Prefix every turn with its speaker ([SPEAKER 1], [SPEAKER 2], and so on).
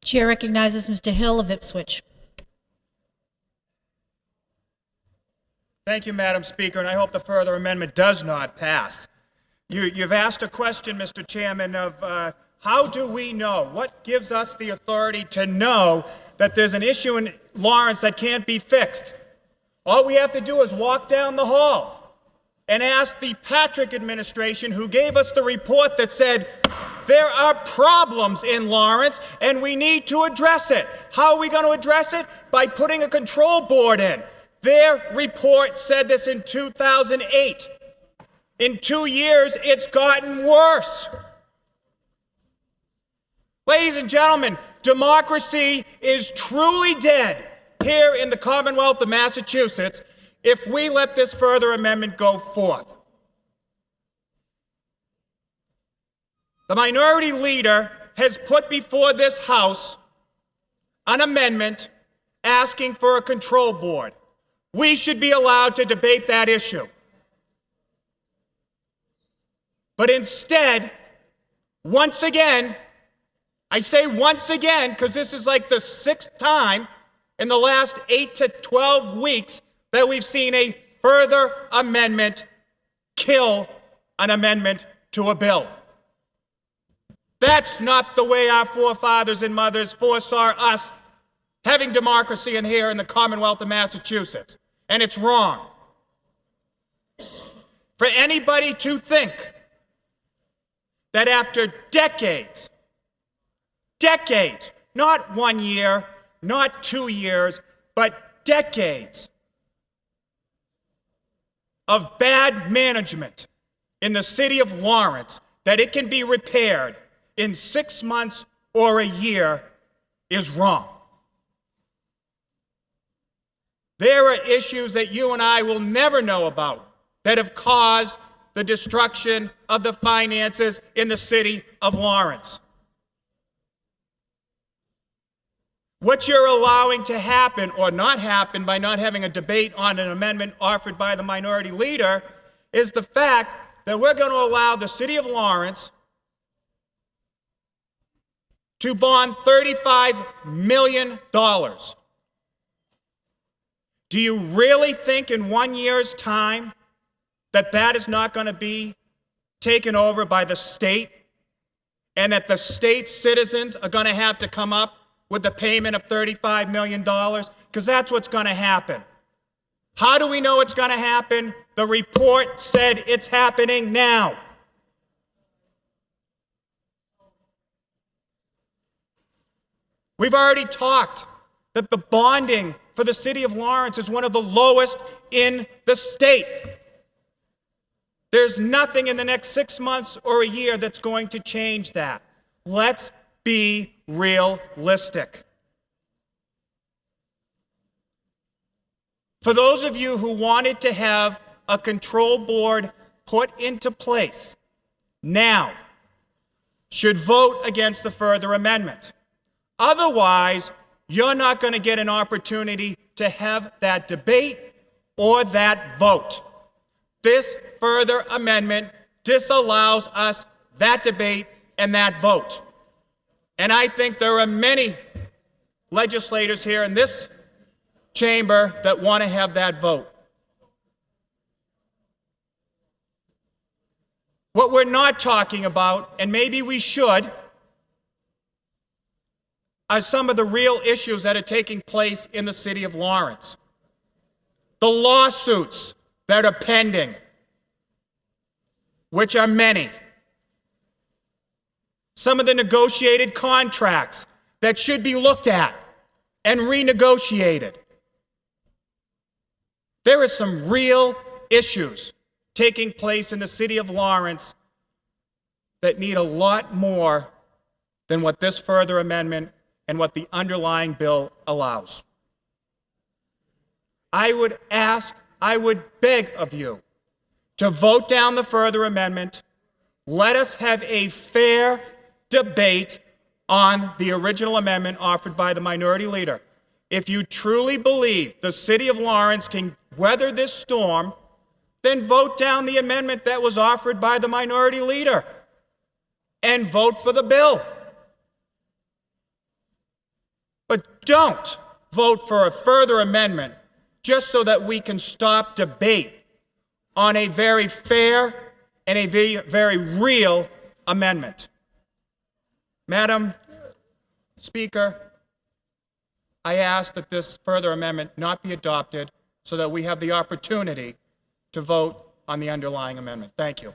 [SPEAKER 1] Chair recognizes Mr. Hill of Ipswich.
[SPEAKER 2] Thank you, Madam Speaker, and I hope the further amendment does not pass. You've asked a question, Mr. Chairman, of how do we know? What gives us the authority to know that there's an issue in Lawrence that can't be fixed? All we have to do is walk down the hall and ask the Patrick administration, who gave us the report that said there are problems in Lawrence and we need to address it. How are we going to address it? By putting a control board in. Their report said this in 2008. In 2 years, it's gotten worse. Ladies and gentlemen, democracy is truly dead here in the Commonwealth of Massachusetts if we let this further amendment go forth. The minority leader has put before this House an amendment asking for a control board. We should be allowed to debate that issue. But instead, once again, I say once again because this is like the 6th time in the last 8 to 12 weeks that we've seen a further amendment kill an amendment to a bill. That's not the way our forefathers and mothers foresaw us having democracy in here in the Commonwealth of Massachusetts. And it's wrong. For anybody to think that after decades, not 1 year, not 2 years, but decades of bad management in the city of Lawrence, that it can be repaired in 6 months or a year is wrong. There are issues that you and I will never know about that have caused the destruction of the finances in the city of Lawrence. What you're allowing to happen or not happen by not having a debate on an amendment offered by the minority leader is the fact that we're going to allow the city of Lawrence to bond $35 million. Do you really think in 1 year's time that that is not going to be taken over by the state and that the state citizens are going to have to come up with the payment of $35 million? Because that's what's going to happen. How do we know it's going to happen? The report said it's happening now. We've already talked that the bonding for the city of Lawrence is one of the lowest in the state. There's nothing in the next 6 months or a year that's going to change that. Let's be realistic. For those of you who wanted to have a control board put into place now should vote against the further amendment. Otherwise, you're not going to get an opportunity to have that debate or that vote. This further amendment disallows us that debate and that vote. And I think there are many legislators here in this chamber that want to have that vote. What we're not talking about, and maybe we should, are some of the real issues that are taking place in the city of Lawrence. The lawsuits that are pending, which are many. Some of the negotiated contracts that should be looked at and renegotiated. There are some real issues taking place in the city of Lawrence that need a lot more than what this further amendment and what the underlying bill allows. I would beg of you to vote down the further amendment. Let us have a fair debate on the original amendment offered by the minority leader. If you truly believe the city of Lawrence can weather this storm, then vote down the amendment that was offered by the minority leader and vote for the bill. But don't vote for a further amendment just so that we can stop debate on a very fair and a very real amendment. Madam Speaker, I ask that this further amendment not be adopted so that we have the opportunity to vote on the underlying amendment. Thank you.